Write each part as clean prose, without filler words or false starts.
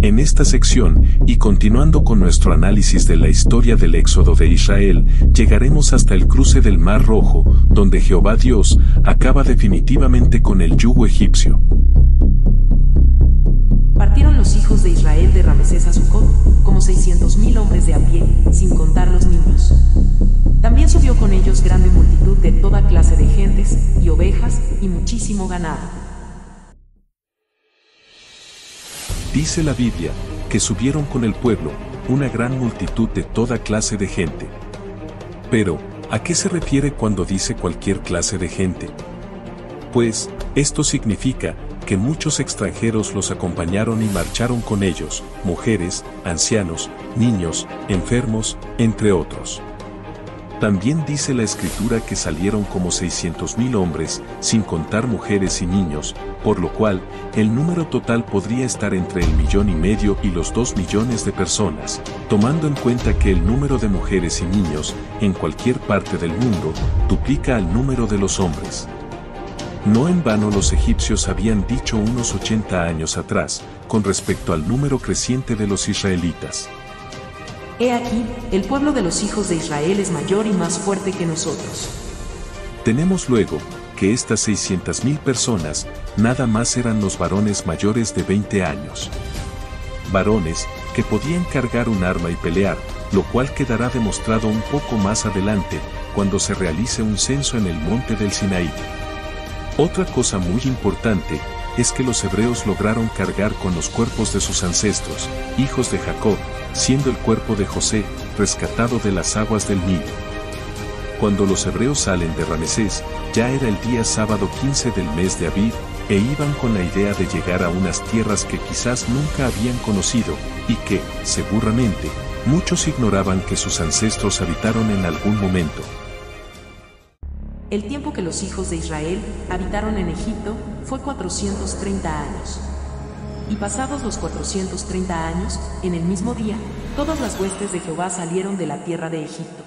En esta sección, y continuando con nuestro análisis de la historia del éxodo de Israel, llegaremos hasta el cruce del Mar Rojo, donde Jehová Dios acaba definitivamente con el yugo egipcio. Partieron los hijos de Israel de Ramesés a Sucot, como 600,000 hombres de a pie, sin contar los niños. También subió con ellos grande multitud de toda clase de gentes, y ovejas, y muchísimo ganado. Dice la Biblia, que subieron con el pueblo, una gran multitud de toda clase de gente. Pero, ¿a qué se refiere cuando dice cualquier clase de gente? Pues, esto significa que muchos extranjeros los acompañaron y marcharon con ellos, mujeres, ancianos, niños, enfermos, entre otros. También dice la Escritura que salieron como 600,000 hombres, sin contar mujeres y niños, por lo cual, el número total podría estar entre 1,5 millones y los 2 millones de personas, tomando en cuenta que el número de mujeres y niños, en cualquier parte del mundo, duplica al número de los hombres. No en vano los egipcios habían dicho unos 80 años atrás, con respecto al número creciente de los israelitas: He aquí, el pueblo de los hijos de Israel es mayor y más fuerte que nosotros. Tenemos luego, que estas 600,000 personas, nada más eran los varones mayores de 20 años. Varones, que podían cargar un arma y pelear, lo cual quedará demostrado un poco más adelante, cuando se realice un censo en el monte del Sinaí. Otra cosa muy importante, es que los hebreos lograron cargar con los cuerpos de sus ancestros, hijos de Jacob, siendo el cuerpo de José, rescatado de las aguas del Nilo. Cuando los hebreos salen de Ramesés, ya era el día sábado 15 del mes de Abib, e iban con la idea de llegar a unas tierras que quizás nunca habían conocido, y que, seguramente, muchos ignoraban que sus ancestros habitaron en algún momento. El tiempo que los hijos de Israel habitaron en Egipto fue 430 años. Y pasados los 430 años, en el mismo día, todas las huestes de Jehová salieron de la tierra de Egipto.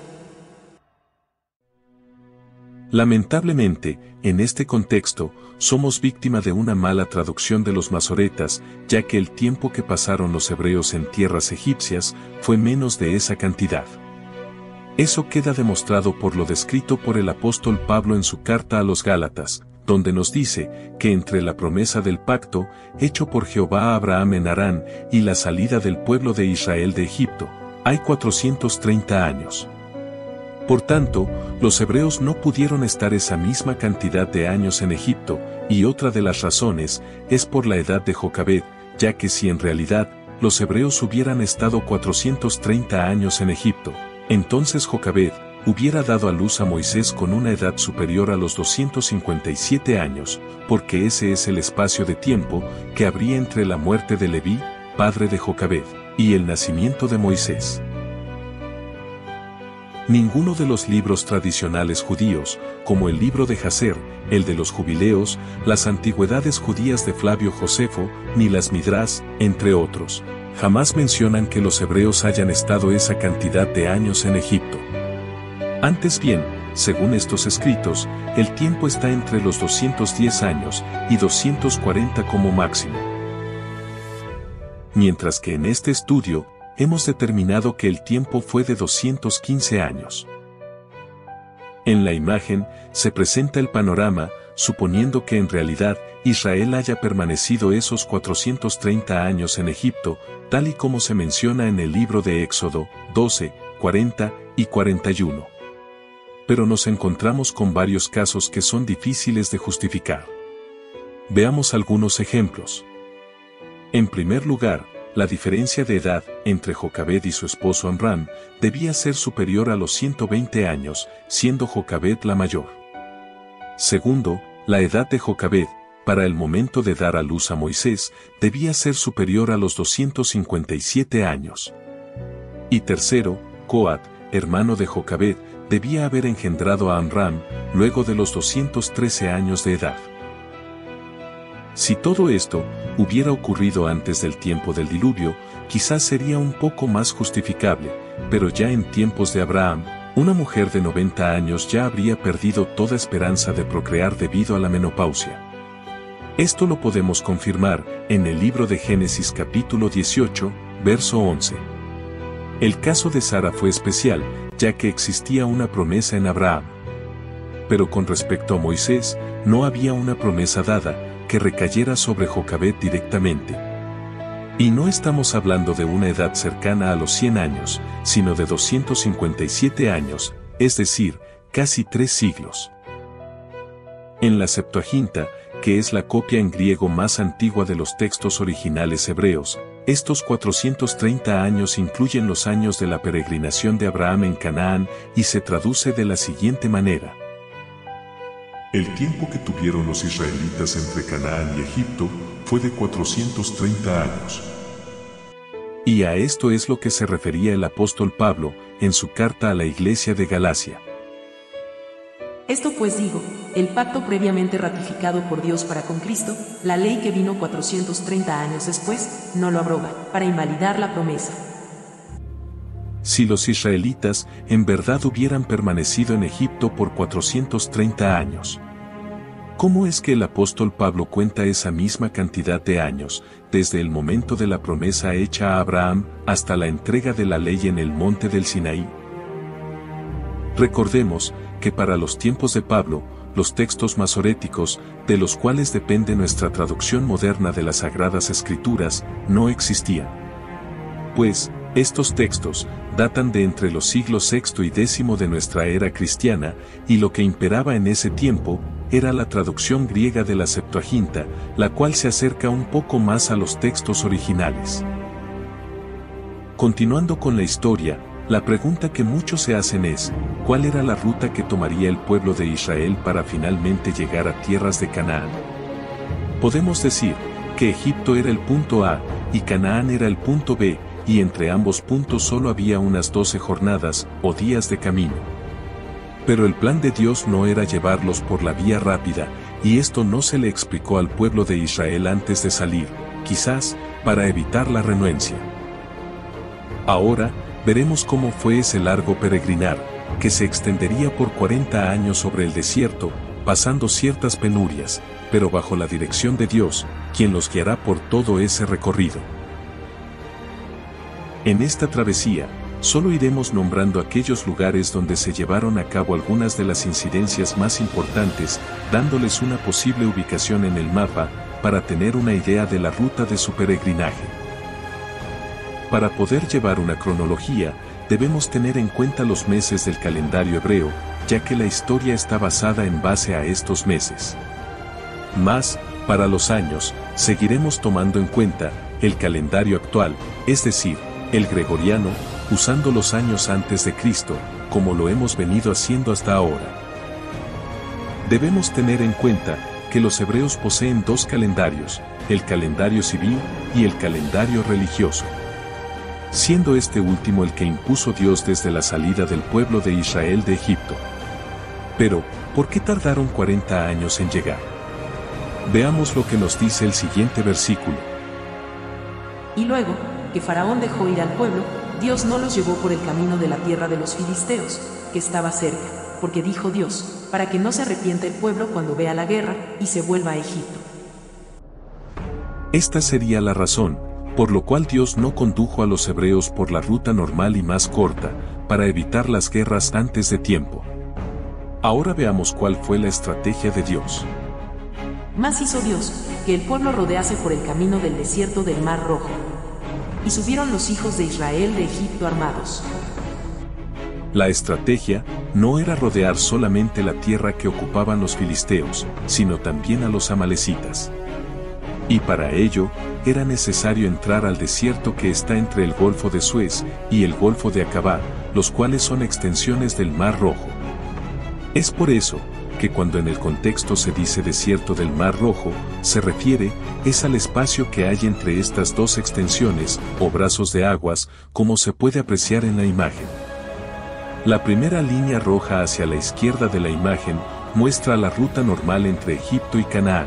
Lamentablemente, en este contexto, somos víctima de una mala traducción de los masoretas, ya que el tiempo que pasaron los hebreos en tierras egipcias fue menos de esa cantidad. Eso queda demostrado por lo descrito por el apóstol Pablo en su carta a los Gálatas, donde nos dice que entre la promesa del pacto, hecho por Jehová a Abraham en Harán, y la salida del pueblo de Israel de Egipto, hay 430 años. Por tanto, los hebreos no pudieron estar esa misma cantidad de años en Egipto, y otra de las razones es por la edad de Jocabed, ya que si en realidad los hebreos hubieran estado 430 años en Egipto, entonces Jocabed hubiera dado a luz a Moisés con una edad superior a los 257 años, porque ese es el espacio de tiempo que habría entre la muerte de Leví, padre de Jocabed, y el nacimiento de Moisés. Ninguno de los libros tradicionales judíos, como el libro de Jaser, el de los jubileos, las antigüedades judías de Flavio Josefo, ni las Midrás, entre otros, jamás mencionan que los hebreos hayan estado esa cantidad de años en Egipto. Antes bien, según estos escritos, el tiempo está entre los 210 años y 240 como máximo. Mientras que en este estudio, hemos determinado que el tiempo fue de 215 años. En la imagen, se presenta el panorama, suponiendo que en realidad, Israel haya permanecido esos 430 años en Egipto, tal y como se menciona en el libro de Éxodo, 12, 40 y 41. Pero nos encontramos con varios casos que son difíciles de justificar. Veamos algunos ejemplos. En primer lugar, la diferencia de edad entre Jocabed y su esposo Amram debía ser superior a los 120 años, siendo Jocabed la mayor. Segundo, la edad de Jocabed, para el momento de dar a luz a Moisés, debía ser superior a los 257 años. Y tercero, Coat, hermano de Jocabed, debía haber engendrado a Amram, luego de los 213 años de edad. Si todo esto hubiera ocurrido antes del tiempo del diluvio, quizás sería un poco más justificable, pero ya en tiempos de Abraham, una mujer de 90 años ya habría perdido toda esperanza de procrear debido a la menopausia. Esto lo podemos confirmar en el libro de Génesis capítulo 18, verso 11. El caso de Sara fue especial, ya que existía una promesa en Abraham. Pero con respecto a Moisés, no había una promesa dada que recayera sobre Jocabed directamente. Y no estamos hablando de una edad cercana a los 100 años, sino de 257 años, es decir, casi 3 siglos. En la Septuaginta, que es la copia en griego más antigua de los textos originales hebreos, estos 430 años incluyen los años de la peregrinación de Abraham en Canaán y se traduce de la siguiente manera. El tiempo que tuvieron los israelitas entre Canaán y Egipto fue de 430 años. Y a esto es lo que se refería el apóstol Pablo en su carta a la iglesia de Galacia. Esto pues digo, el pacto previamente ratificado por Dios para con Cristo, la ley que vino 430 años después, no lo abroga, para invalidar la promesa. Si los israelitas en verdad hubieran permanecido en Egipto por 430 años, ¿cómo es que el apóstol Pablo cuenta esa misma cantidad de años, desde el momento de la promesa hecha a Abraham hasta la entrega de la ley en el monte del Sinaí? Recordemos que para los tiempos de Pablo, los textos masoréticos, de los cuales depende nuestra traducción moderna de las Sagradas Escrituras, no existían. Pues, estos textos datan de entre los siglos VI y X de nuestra era cristiana, y lo que imperaba en ese tiempo era la traducción griega de la Septuaginta, la cual se acerca un poco más a los textos originales. Continuando con la historia, la pregunta que muchos se hacen es, ¿cuál era la ruta que tomaría el pueblo de Israel para finalmente llegar a tierras de Canaán? Podemos decir que Egipto era el punto A y Canaán era el punto B, y entre ambos puntos solo había unas 12 jornadas o días de camino. Pero el plan de Dios no era llevarlos por la vía rápida, y esto no se le explicó al pueblo de Israel antes de salir, quizás para evitar la renuencia. Ahora, veremos cómo fue ese largo peregrinar, que se extendería por 40 años sobre el desierto, pasando ciertas penurias, pero bajo la dirección de Dios, quien los guiará por todo ese recorrido. En esta travesía, solo iremos nombrando aquellos lugares donde se llevaron a cabo algunas de las incidencias más importantes, dándoles una posible ubicación en el mapa, para tener una idea de la ruta de su peregrinaje. Para poder llevar una cronología, debemos tener en cuenta los meses del calendario hebreo, ya que la historia está basada en base a estos meses. Mas, para los años, seguiremos tomando en cuenta el calendario actual, es decir, el gregoriano, usando los años antes de Cristo, como lo hemos venido haciendo hasta ahora. Debemos tener en cuenta que los hebreos poseen dos calendarios, el calendario civil y el calendario religioso, siendo este último el que impuso Dios desde la salida del pueblo de Israel de Egipto. Pero, ¿por qué tardaron 40 años en llegar? Veamos lo que nos dice el siguiente versículo. Y luego, que Faraón dejó ir al pueblo, Dios no los llevó por el camino de la tierra de los filisteos, que estaba cerca, porque dijo Dios, para que no se arrepienta el pueblo cuando vea la guerra, y se vuelva a Egipto. Esta sería la razón, por lo cual Dios no condujo a los hebreos por la ruta normal y más corta, para evitar las guerras antes de tiempo. Ahora veamos cuál fue la estrategia de Dios. Mas hizo Dios, que el pueblo rodease por el camino del desierto del Mar Rojo. Y subieron los hijos de Israel de Egipto armados. La estrategia no era rodear solamente la tierra que ocupaban los filisteos, sino también a los amalecitas. Y para ello, era necesario entrar al desierto que está entre el Golfo de Suez y el Golfo de Acabá, los cuales son extensiones del Mar Rojo. Es por eso que cuando en el contexto se dice desierto del Mar Rojo, se refiere es al espacio que hay entre estas dos extensiones o brazos de aguas, como se puede apreciar en la imagen. La primera línea roja hacia la izquierda de la imagen muestra la ruta normal entre Egipto y Canaán,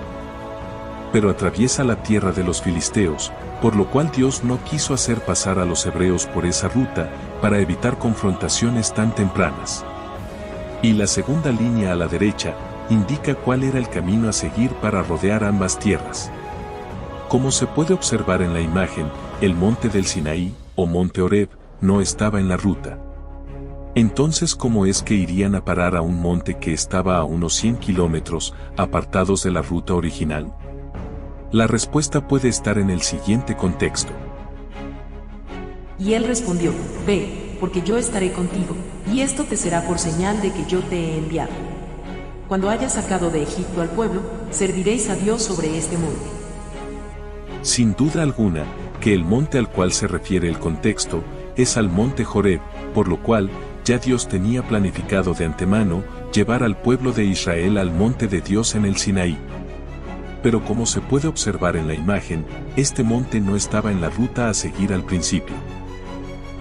pero atraviesa la tierra de los filisteos, por lo cual Dios no quiso hacer pasar a los hebreos por esa ruta para evitar confrontaciones tan tempranas. Y la segunda línea a la derecha indica cuál era el camino a seguir para rodear ambas tierras. Como se puede observar en la imagen, el monte del Sinaí, o monte Horeb, no estaba en la ruta. Entonces, ¿cómo es que irían a parar a un monte que estaba a unos 100 kilómetros, apartados de la ruta original? La respuesta puede estar en el siguiente contexto. Y él respondió, ve, porque yo estaré contigo, y esto te será por señal de que yo te he enviado. Cuando hayas sacado de Egipto al pueblo, serviréis a Dios sobre este monte. Sin duda alguna, que el monte al cual se refiere el contexto, es al monte Horeb, por lo cual, ya Dios tenía planificado de antemano, llevar al pueblo de Israel al monte de Dios en el Sinaí. Pero como se puede observar en la imagen, este monte no estaba en la ruta a seguir al principio.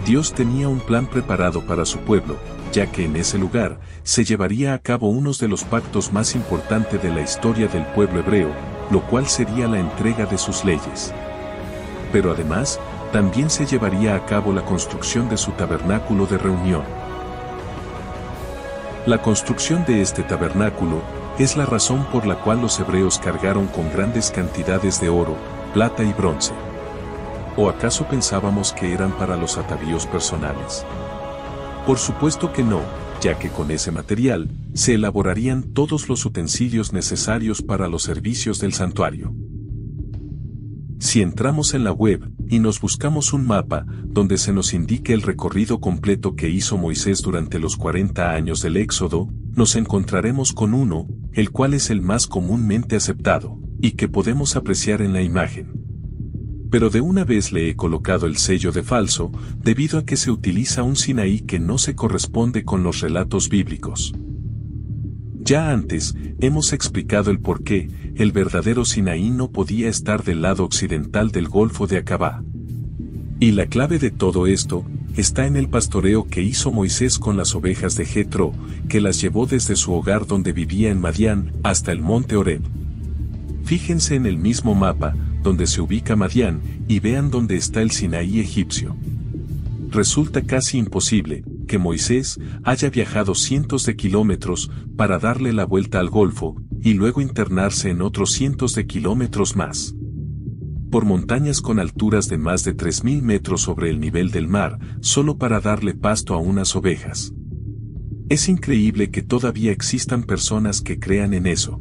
Dios tenía un plan preparado para su pueblo, ya que en ese lugar, se llevaría a cabo uno de los pactos más importantes de la historia del pueblo hebreo, lo cual sería la entrega de sus leyes. Pero además, también se llevaría a cabo la construcción de su tabernáculo de reunión. La construcción de este tabernáculo es la razón por la cual los hebreos cargaron con grandes cantidades de oro, plata y bronce. ¿O acaso pensábamos que eran para los atavíos personales? Por supuesto que no, ya que con ese material se elaborarían todos los utensilios necesarios para los servicios del santuario. Si entramos en la web y nos buscamos un mapa donde se nos indique el recorrido completo que hizo Moisés durante los 40 años del Éxodo, nos encontraremos con uno, el cual es el más comúnmente aceptado, y que podemos apreciar en la imagen. Pero de una vez le he colocado el sello de falso, debido a que se utiliza un Sinaí que no se corresponde con los relatos bíblicos. Ya antes, hemos explicado el por qué el verdadero Sinaí no podía estar del lado occidental del Golfo de Acabá. Y la clave de todo esto, está en el pastoreo que hizo Moisés con las ovejas de Jetro, que las llevó desde su hogar donde vivía en Madián, hasta el monte Horeb. Fíjense en el mismo mapa, donde se ubica Madián, y vean dónde está el Sinaí egipcio. Resulta casi imposible que Moisés haya viajado cientos de kilómetros para darle la vuelta al Golfo, y luego internarse en otros cientos de kilómetros más. Por montañas con alturas de más de 3.000 metros sobre el nivel del mar, solo para darle pasto a unas ovejas. Es increíble que todavía existan personas que crean en eso.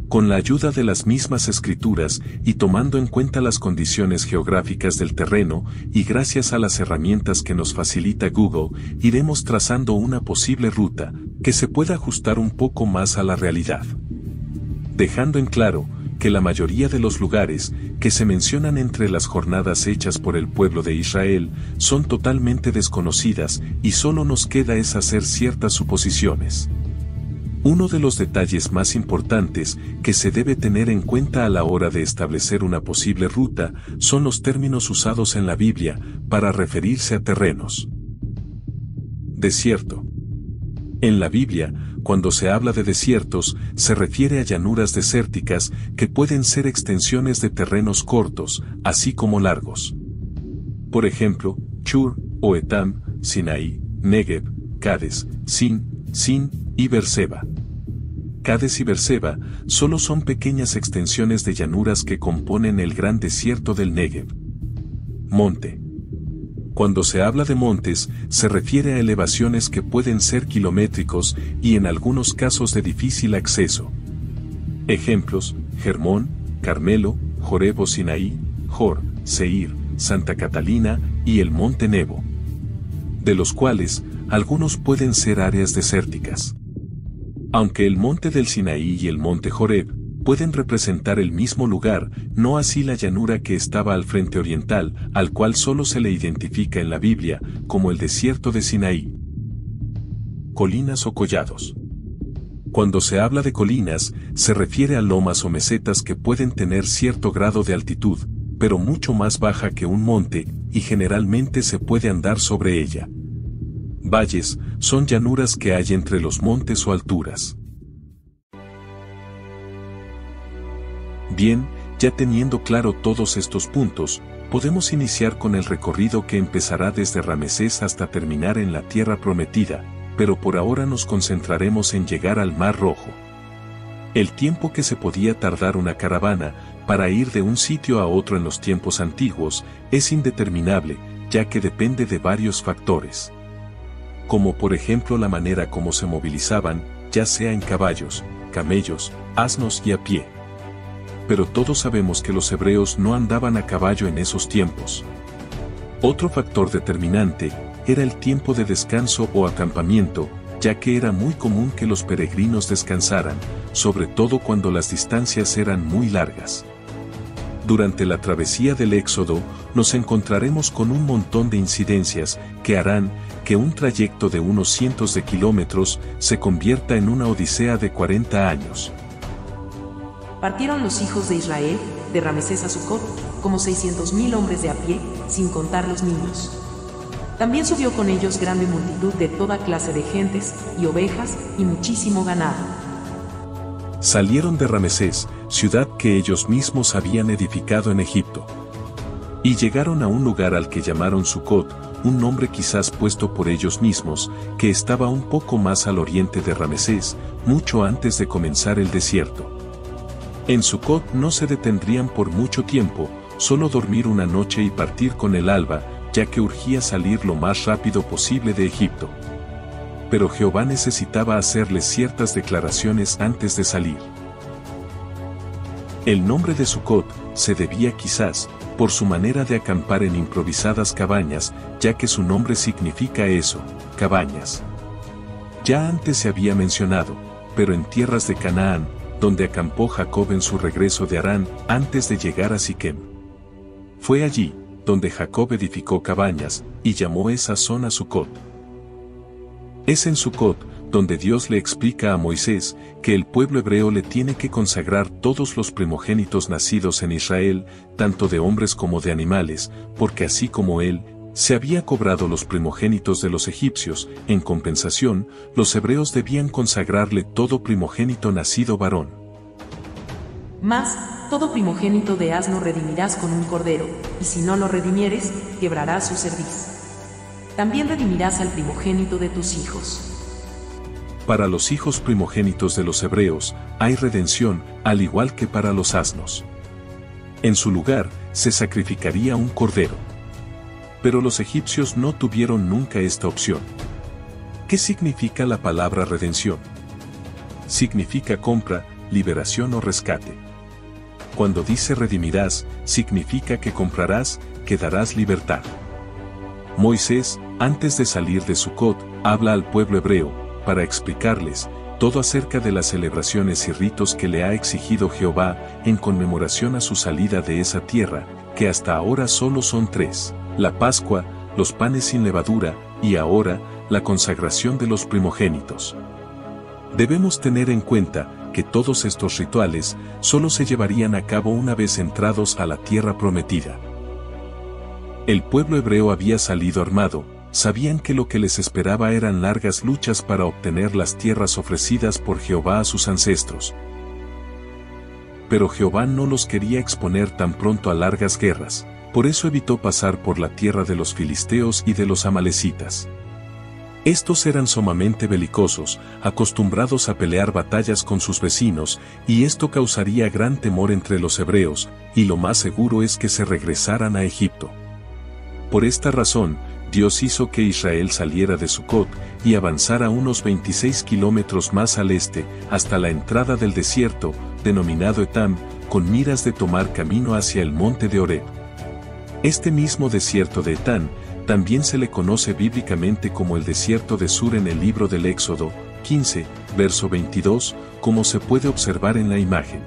Con la ayuda de las mismas escrituras y tomando en cuenta las condiciones geográficas del terreno y gracias a las herramientas que nos facilita Google, iremos trazando una posible ruta que se pueda ajustar un poco más a la realidad. Dejando en claro que la mayoría de los lugares que se mencionan entre las jornadas hechas por el pueblo de Israel son totalmente desconocidas y solo nos queda es hacer ciertas suposiciones. Uno de los detalles más importantes que se debe tener en cuenta a la hora de establecer una posible ruta son los términos usados en la Biblia para referirse a terrenos. Desierto. En la Biblia, cuando se habla de desiertos, se refiere a llanuras desérticas que pueden ser extensiones de terrenos cortos, así como largos. Por ejemplo, Shur o Etam, Sinaí, Negev, Cades, Sin y Berseba. Cades y Berseba solo son pequeñas extensiones de llanuras que componen el gran desierto del Negev. Monte. Cuando se habla de montes, se refiere a elevaciones que pueden ser kilométricos y en algunos casos de difícil acceso. Ejemplos: Hermón, Carmelo, Joreb o Sinaí, Jor, Seir, Santa Catalina y el monte Nebo. De los cuales, algunos pueden ser áreas desérticas. Aunque el monte del Sinaí y el monte Joreb pueden representar el mismo lugar, no así la llanura que estaba al frente oriental, al cual solo se le identifica en la Biblia como el desierto de Sinaí. Colinas o collados. Cuando se habla de colinas, se refiere a lomas o mesetas que pueden tener cierto grado de altitud, pero mucho más baja que un monte, y generalmente se puede andar sobre ella. Valles son llanuras que hay entre los montes o alturas. Bien, ya teniendo claro todos estos puntos, podemos iniciar con el recorrido que empezará desde Ramesés hasta terminar en la Tierra Prometida, pero por ahora nos concentraremos en llegar al Mar Rojo. El tiempo que se podía tardar una caravana para ir de un sitio a otro en los tiempos antiguos es indeterminable, ya que depende de varios factores. Como por ejemplo la manera como se movilizaban, ya sea en caballos, camellos, asnos y a pie. Pero todos sabemos que los hebreos no andaban a caballo en esos tiempos. Otro factor determinante era el tiempo de descanso o acampamiento, ya que era muy común que los peregrinos descansaran, sobre todo cuando las distancias eran muy largas. Durante la travesía del Éxodo, nos encontraremos con un montón de incidencias que harán que un trayecto de unos cientos de kilómetros se convierta en una odisea de 40 años. Partieron los hijos de Israel, de Ramesés a Sucot, como 600,000 hombres de a pie, sin contar los niños. También subió con ellos grande multitud de toda clase de gentes, y ovejas, y muchísimo ganado. Salieron de Ramesés, ciudad que ellos mismos habían edificado en Egipto. Y llegaron a un lugar al que llamaron Sucot, un nombre quizás puesto por ellos mismos, que estaba un poco más al oriente de Ramesés, mucho antes de comenzar el desierto. En Sucot no se detendrían por mucho tiempo, solo dormir una noche y partir con el alba, ya que urgía salir lo más rápido posible de Egipto. Pero Jehová necesitaba hacerles ciertas declaraciones antes de salir. El nombre de Sucot se debía quizás por su manera de acampar en improvisadas cabañas, ya que su nombre significa eso, cabañas. Ya antes se había mencionado, pero en tierras de Canaán, donde acampó Jacob en su regreso de Harán antes de llegar a Siquem. Fue allí donde Jacob edificó cabañas, y llamó esa zona Sucot. Es en Sucot donde Dios le explica a Moisés que el pueblo hebreo le tiene que consagrar todos los primogénitos nacidos en Israel, tanto de hombres como de animales, porque así como él se había cobrado los primogénitos de los egipcios, en compensación, los hebreos debían consagrarle todo primogénito nacido varón. Mas, todo primogénito de asno redimirás con un cordero, y si no lo redimieres, quebrarás su cerviz. También redimirás al primogénito de tus hijos. Para los hijos primogénitos de los hebreos, hay redención, al igual que para los asnos. En su lugar, se sacrificaría un cordero. Pero los egipcios no tuvieron nunca esta opción. ¿Qué significa la palabra redención? Significa compra, liberación o rescate. Cuando dice redimirás, significa que comprarás, que darás libertad. Moisés, antes de salir de Sucot, habla al pueblo hebreo, para explicarles todo acerca de las celebraciones y ritos que le ha exigido Jehová en conmemoración a su salida de esa tierra, que hasta ahora solo son 3, la Pascua, los panes sin levadura, y ahora, la consagración de los primogénitos. Debemos tener en cuenta que todos estos rituales solo se llevarían a cabo una vez entrados a la tierra prometida. El pueblo hebreo había salido armado, sabían que lo que les esperaba eran largas luchas para obtener las tierras ofrecidas por Jehová a sus ancestros. Pero Jehová no los quería exponer tan pronto a largas guerras, por eso evitó pasar por la tierra de los filisteos y de los amalecitas. Estos eran sumamente belicosos, acostumbrados a pelear batallas con sus vecinos, y esto causaría gran temor entre los hebreos, y lo más seguro es que se regresaran a Egipto. Por esta razón, Dios hizo que Israel saliera de Sucot y avanzara unos 26 kilómetros más al este, hasta la entrada del desierto, denominado Etam, con miras de tomar camino hacia el monte de Horeb. Este mismo desierto de Etam también se le conoce bíblicamente como el desierto de Sur en el libro del Éxodo 15, verso 22, como se puede observar en la imagen.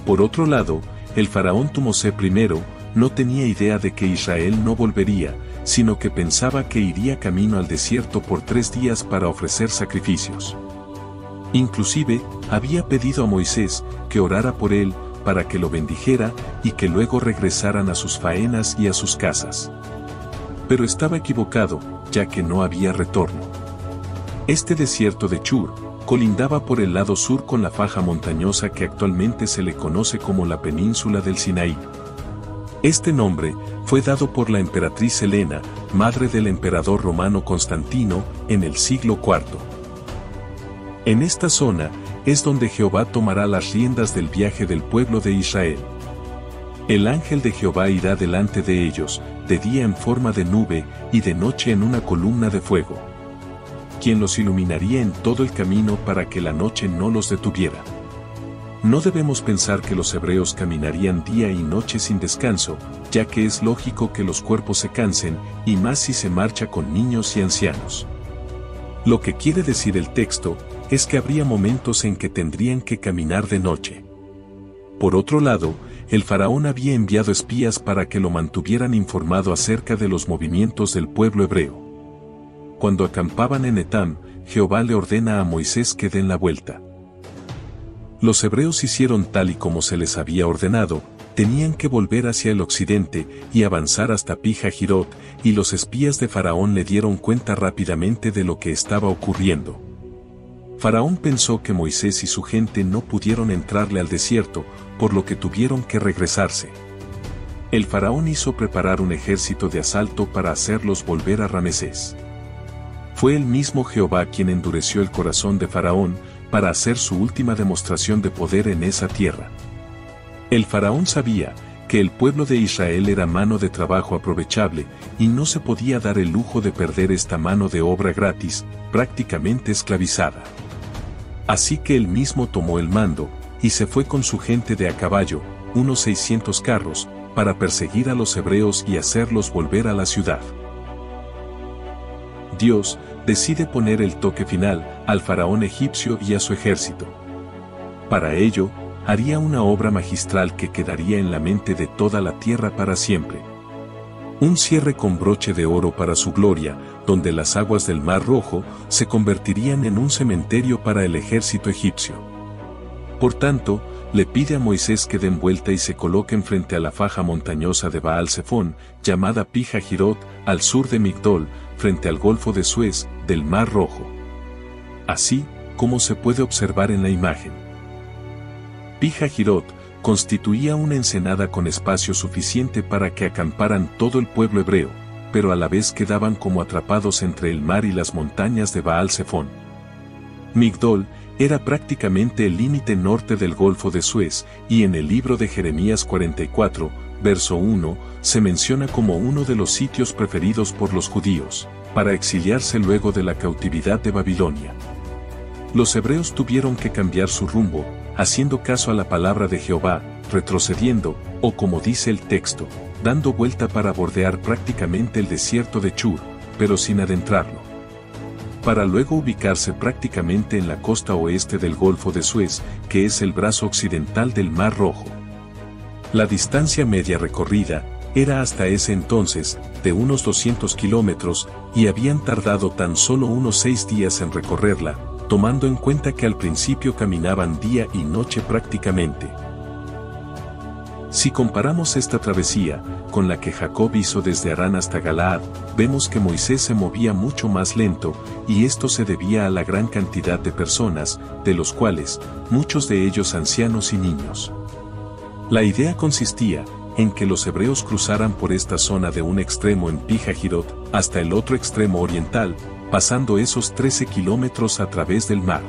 Por otro lado, el faraón Tumosé I no tenía idea de que Israel no volvería, sino que pensaba que iría camino al desierto por 3 días para ofrecer sacrificios. Inclusive, había pedido a Moisés que orara por él, para que lo bendijera y que luego regresaran a sus faenas y a sus casas. Pero estaba equivocado, ya que no había retorno. Este desierto de Shur colindaba por el lado sur con la faja montañosa que actualmente se le conoce como la península del Sinaí. Este nombre fue dado por la emperatriz Helena, madre del emperador romano Constantino, en el siglo IV. En esta zona es donde Jehová tomará las riendas del viaje del pueblo de Israel. El ángel de Jehová irá delante de ellos, de día en forma de nube y de noche en una columna de fuego, quien los iluminaría en todo el camino para que la noche no los detuviera. No debemos pensar que los hebreos caminarían día y noche sin descanso, ya que es lógico que los cuerpos se cansen, y más si se marcha con niños y ancianos. Lo que quiere decir el texto es que habría momentos en que tendrían que caminar de noche. Por otro lado, el faraón había enviado espías para que lo mantuvieran informado acerca de los movimientos del pueblo hebreo. Cuando acampaban en Etam, Jehová le ordena a Moisés que den la vuelta. Los hebreos hicieron tal y como se les había ordenado, tenían que volver hacia el occidente y avanzar hasta Pi-Hahirot, y los espías de Faraón le dieron cuenta rápidamente de lo que estaba ocurriendo. Faraón pensó que Moisés y su gente no pudieron entrarle al desierto, por lo que tuvieron que regresarse. El faraón hizo preparar un ejército de asalto para hacerlos volver a Ramesés. Fue el mismo Jehová quien endureció el corazón de Faraón para hacer su última demostración de poder en esa tierra. El faraón sabía que el pueblo de Israel era mano de trabajo aprovechable y no se podía dar el lujo de perder esta mano de obra gratis, prácticamente esclavizada. Así que él mismo tomó el mando y se fue con su gente de a caballo, unos 600 carros, para perseguir a los hebreos y hacerlos volver a la ciudad. Dios decide poner el toque final al faraón egipcio y a su ejército. Para ello, haría una obra magistral que quedaría en la mente de toda la tierra para siempre. Un cierre con broche de oro para su gloria, donde las aguas del Mar Rojo se convertirían en un cementerio para el ejército egipcio. Por tanto, le pide a Moisés que den vuelta y se coloquen frente a la faja montañosa de Baal-Zephón, llamada Pi-Hahirot, al sur de Migdol, frente al Golfo de Suez, del Mar Rojo. Así como se puede observar en la imagen. Pi-Hahirot constituía una ensenada con espacio suficiente para que acamparan todo el pueblo hebreo, pero a la vez quedaban como atrapados entre el mar y las montañas de Baal-Zephón. Migdol era prácticamente el límite norte del Golfo de Suez, y en el libro de Jeremías 44, verso 1, se menciona como uno de los sitios preferidos por los judíos, para exiliarse luego de la cautividad de Babilonia. Los hebreos tuvieron que cambiar su rumbo, haciendo caso a la palabra de Jehová, retrocediendo, o como dice el texto, dando vuelta para bordear prácticamente el desierto de Chur, pero sin adentrarlo, para luego ubicarse prácticamente en la costa oeste del Golfo de Suez, que es el brazo occidental del Mar Rojo. La distancia media recorrida era hasta ese entonces de unos 200 kilómetros, y habían tardado tan solo unos 6 días en recorrerla, tomando en cuenta que al principio caminaban día y noche prácticamente. Si comparamos esta travesía con la que Jacob hizo desde Harán hasta Galaad, vemos que Moisés se movía mucho más lento, y esto se debía a la gran cantidad de personas, de los cuales, muchos de ellos ancianos y niños. La idea consistía en que los hebreos cruzaran por esta zona de un extremo en Pi-Hahirot hasta el otro extremo oriental, pasando esos 13 kilómetros a través del mar.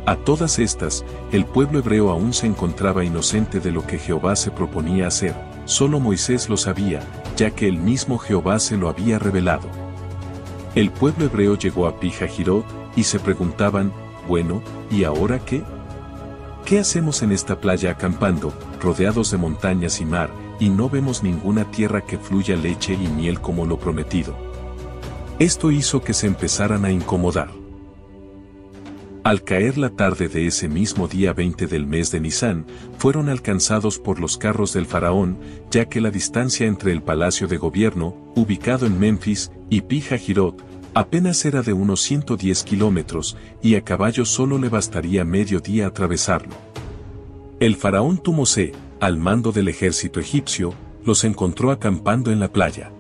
A todas estas, el pueblo hebreo aún se encontraba inocente de lo que Jehová se proponía hacer, solo Moisés lo sabía, ya que el mismo Jehová se lo había revelado. El pueblo hebreo llegó a Pi-Hahirot y se preguntaban, bueno, ¿y ahora qué? ¿Qué hacemos en esta playa acampando, rodeados de montañas y mar, y no vemos ninguna tierra que fluya leche y miel como lo prometido? Esto hizo que se empezaran a incomodar. Al caer la tarde de ese mismo día 20 del mes de Nisán, fueron alcanzados por los carros del faraón, ya que la distancia entre el palacio de gobierno, ubicado en Memphis, y Pi-Hahirot, apenas era de unos 110 kilómetros, y a caballo solo le bastaría medio día atravesarlo. El faraón Tumosé, al mando del ejército egipcio, los encontró acampando en la playa.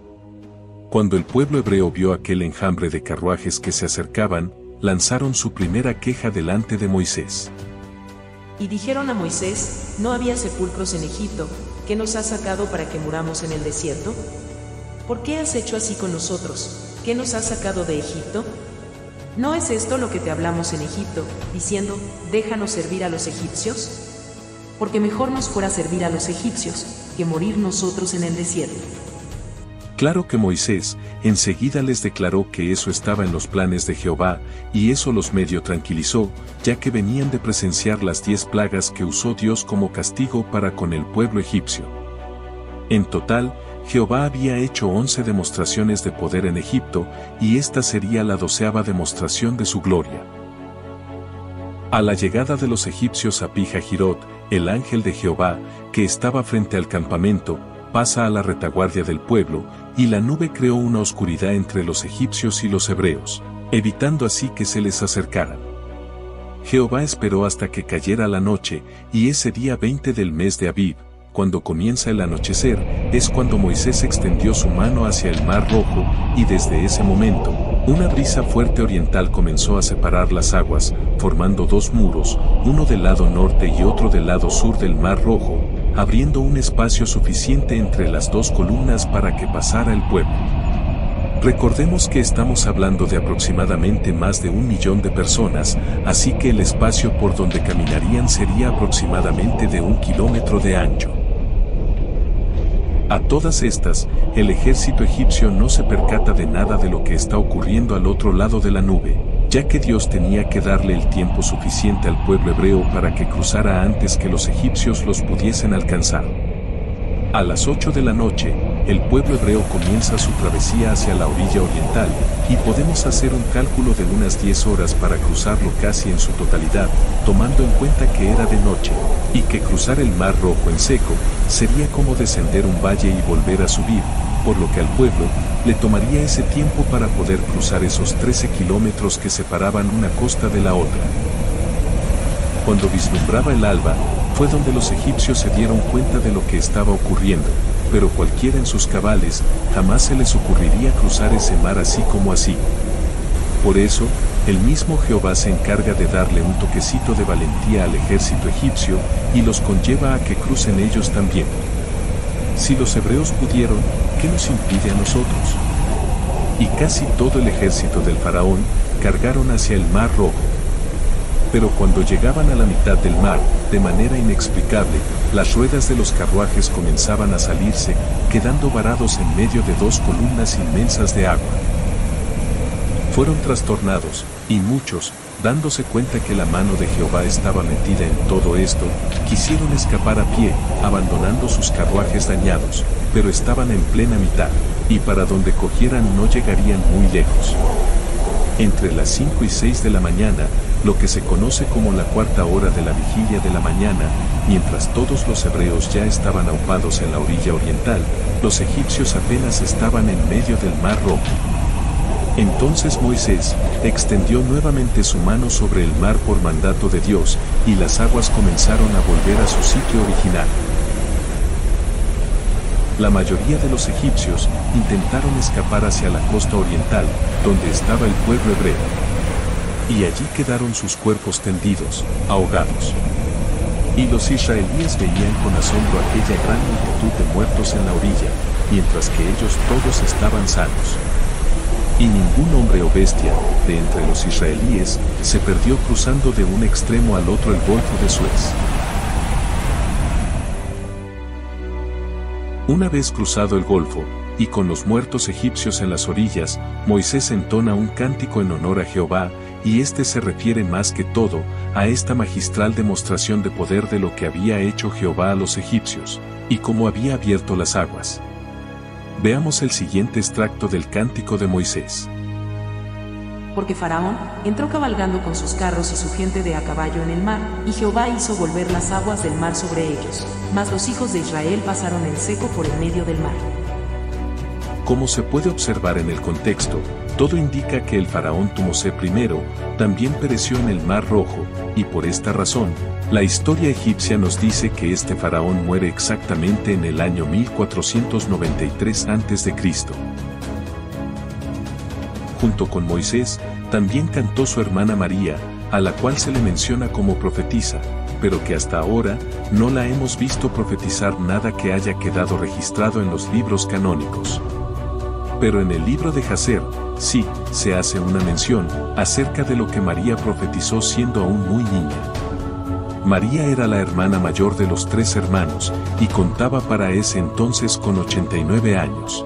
Cuando el pueblo hebreo vio aquel enjambre de carruajes que se acercaban, lanzaron su primera queja delante de Moisés. Y dijeron a Moisés, ¿no había sepulcros en Egipto, ¿qué nos has sacado para que muramos en el desierto? ¿Por qué has hecho así con nosotros? ¿Qué nos has sacado de Egipto? ¿No es esto lo que te hablamos en Egipto, diciendo, déjanos servir a los egipcios? Porque mejor nos fuera servir a los egipcios, que morir nosotros en el desierto. Claro que Moisés enseguida les declaró que eso estaba en los planes de Jehová, y eso los medio tranquilizó, ya que venían de presenciar las 10 plagas que usó Dios como castigo para con el pueblo egipcio. En total, Jehová había hecho 11 demostraciones de poder en Egipto, y esta sería la 12ª demostración de su gloria. A la llegada de los egipcios a Pi-Hahirot, el ángel de Jehová, que estaba frente al campamento, pasa a la retaguardia del pueblo, y la nube creó una oscuridad entre los egipcios y los hebreos, evitando así que se les acercaran. Jehová esperó hasta que cayera la noche, y ese día 20 del mes de Abib, cuando comienza el anochecer, es cuando Moisés extendió su mano hacia el Mar Rojo, y desde ese momento, una brisa fuerte oriental comenzó a separar las aguas, formando 2 muros, uno del lado norte y otro del lado sur del Mar Rojo, abriendo un espacio suficiente entre las 2 columnas para que pasara el pueblo. Recordemos que estamos hablando de aproximadamente más de 1 millón de personas, así que el espacio por donde caminarían sería aproximadamente de 1 kilómetro de ancho. A todas estas, el ejército egipcio no se percata de nada de lo que está ocurriendo al otro lado de la nube, ya que Dios tenía que darle el tiempo suficiente al pueblo hebreo para que cruzara antes que los egipcios los pudiesen alcanzar. A las 8 de la noche, el pueblo hebreo comienza su travesía hacia la orilla oriental, y podemos hacer un cálculo de unas 10 horas para cruzarlo casi en su totalidad, tomando en cuenta que era de noche, y que cruzar el Mar Rojo en seco sería como descender un valle y volver a subir, por lo que al pueblo le tomaría ese tiempo para poder cruzar esos 13 kilómetros que separaban una costa de la otra. Cuando vislumbraba el alba, fue donde los egipcios se dieron cuenta de lo que estaba ocurriendo, pero cualquiera en sus cabales jamás se les ocurriría cruzar ese mar así como así. Por eso, el mismo Jehová se encarga de darle un toquecito de valentía al ejército egipcio y los conlleva a que crucen ellos también. Si los hebreos pudieron, ¿qué nos impide a nosotros? Y casi todo el ejército del faraón cargaron hacia el Mar Rojo. Pero cuando llegaban a la mitad del mar, de manera inexplicable, las ruedas de los carruajes comenzaban a salirse, quedando varados en medio de 2 columnas inmensas de agua. Fueron trastornados, y muchos, dándose cuenta que la mano de Jehová estaba metida en todo esto, quisieron escapar a pie, abandonando sus carruajes dañados, pero estaban en plena mitad, y para donde cogieran no llegarían muy lejos. Entre las 5 y 6 de la mañana, lo que se conoce como la 4ª hora de la vigilia de la mañana, mientras todos los hebreos ya estaban aupados en la orilla oriental, los egipcios apenas estaban en medio del Mar Rojo. Entonces Moisés extendió nuevamente su mano sobre el mar por mandato de Dios, y las aguas comenzaron a volver a su sitio original. La mayoría de los egipcios intentaron escapar hacia la costa oriental, donde estaba el pueblo hebreo. Y allí quedaron sus cuerpos tendidos, ahogados. Y los israelíes veían con asombro aquella gran multitud de muertos en la orilla, mientras que ellos todos estaban sanos. Y ningún hombre o bestia, de entre los israelíes, se perdió cruzando de un extremo al otro el Golfo de Suez. Una vez cruzado el Golfo, y con los muertos egipcios en las orillas, Moisés entona un cántico en honor a Jehová, y este se refiere más que todo a esta magistral demostración de poder de lo que había hecho Jehová a los egipcios, y cómo había abierto las aguas. Veamos el siguiente extracto del cántico de Moisés. Porque Faraón entró cabalgando con sus carros y su gente de a caballo en el mar, y Jehová hizo volver las aguas del mar sobre ellos. Mas los hijos de Israel pasaron en seco por el medio del mar. Como se puede observar en el contexto, todo indica que el faraón Tumosé I también pereció en el Mar Rojo, y por esta razón, la historia egipcia nos dice que este faraón muere exactamente en el año 1493 a.C. Junto con Moisés, también cantó su hermana María, a la cual se le menciona como profetisa, pero que hasta ahora no la hemos visto profetizar nada que haya quedado registrado en los libros canónicos. Pero en el libro de Jasher, sí, se hace una mención acerca de lo que María profetizó siendo aún muy niña. María era la hermana mayor de los 3 hermanos, y contaba para ese entonces con 89 años.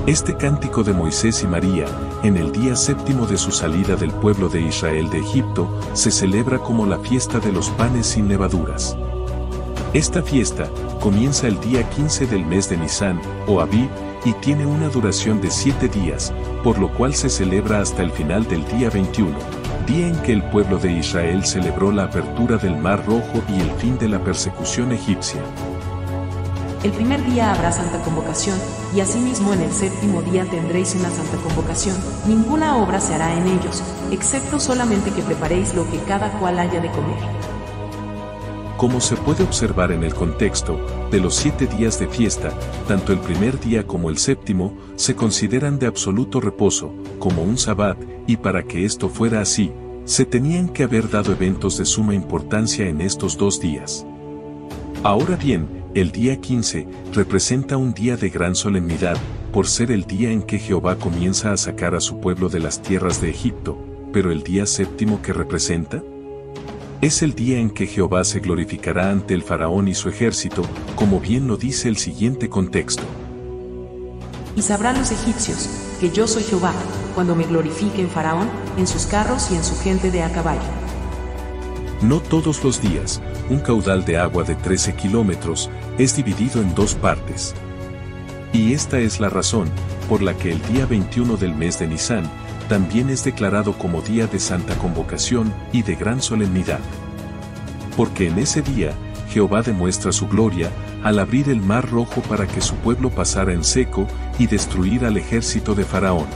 Este cántico de Moisés y María, en el día 7º de su salida del pueblo de Israel de Egipto, se celebra como la fiesta de los panes sin levaduras. Esta fiesta comienza el día 15 del mes de Nisán, o Abib, y tiene una duración de 7 días, por lo cual se celebra hasta el final del día 21, día en que el pueblo de Israel celebró la apertura del Mar Rojo y el fin de la persecución egipcia. El primer día habrá santa convocación, y asimismo en el 7º día tendréis una santa convocación. Ninguna obra se hará en ellos, excepto solamente que preparéis lo que cada cual haya de comer. Como se puede observar en el contexto de los 7 días de fiesta, tanto el primer día como el 7º se consideran de absoluto reposo, como un sabbat, y para que esto fuera así, se tenían que haber dado eventos de suma importancia en estos 2 días. Ahora bien, el día 15 representa un día de gran solemnidad, por ser el día en que Jehová comienza a sacar a su pueblo de las tierras de Egipto, pero el día 7º que representa es el día en que Jehová se glorificará ante el faraón y su ejército, como bien lo dice el siguiente contexto. Y sabrán los egipcios, que yo soy Jehová, cuando me glorifique en Faraón, en sus carros y en su gente de a caballo. No todos los días, un caudal de agua de 13 kilómetros es dividido en 2 partes. Y esta es la razón por la que el día 21 del mes de Nisán también es declarado como día de santa convocación y de gran solemnidad. Porque en ese día, Jehová demuestra su gloria al abrir el Mar Rojo para que su pueblo pasara en seco y destruir al ejército de Faraón.